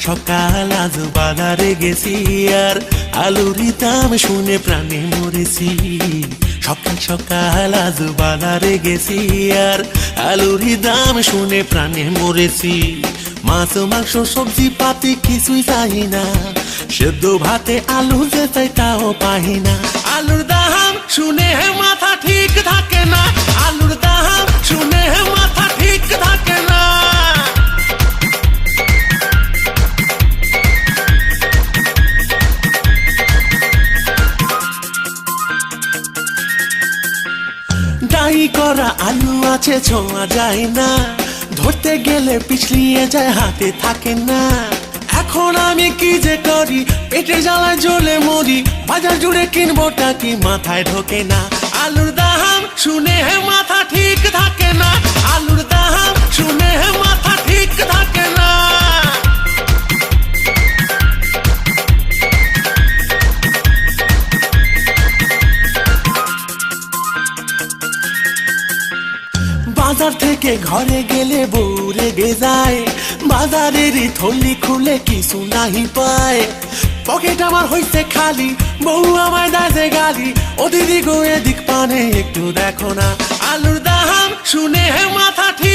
সকাল আজ বাজারে গেছি আর আলুরি দাম শুনে প্রাণে মরেছি। সকাল সকাল আজ বাজারে গেছি আর আলুরি দাম শুনে প্রাণে মরেছি। মাছ মাংস সবজি পাতি কিছুই চাই না, সেদ্ধ ভাতে আলু যে চাই তাও পাই না। আলুর দাম শুনে মাথা ঠিক থাকে না, আলুর দাম শুনে মাথা ঠিক থাকে না। ডাই করা আলু আছে ছোঁয়া যায় না, ধরতে গেলে পিছলিয়ে যায় হাতে থাকে না। এখন আমি কি যে করি, পেটের জ্বালায় জ্বলে মরি, বাজার জুড়ে কিনবোটা কি মাথায় ঢোকে না। আলুর দাম শুনে মাথা ঠিক থাকে না, আলুর দাম শুনে মাথা ঠিক থাকে না। বাজার থেকে ঘরে গেলে বউ রেগে যায়, বাজারেরই থলি খুলে কিছু নাহি পায়। পকেট আমার হইছে খালি, বউ আমায় দেয় গালি, ও দিদি গো এদিক পানে একটু দেখো না। আলুর দাম শুনে মাথা ঠিক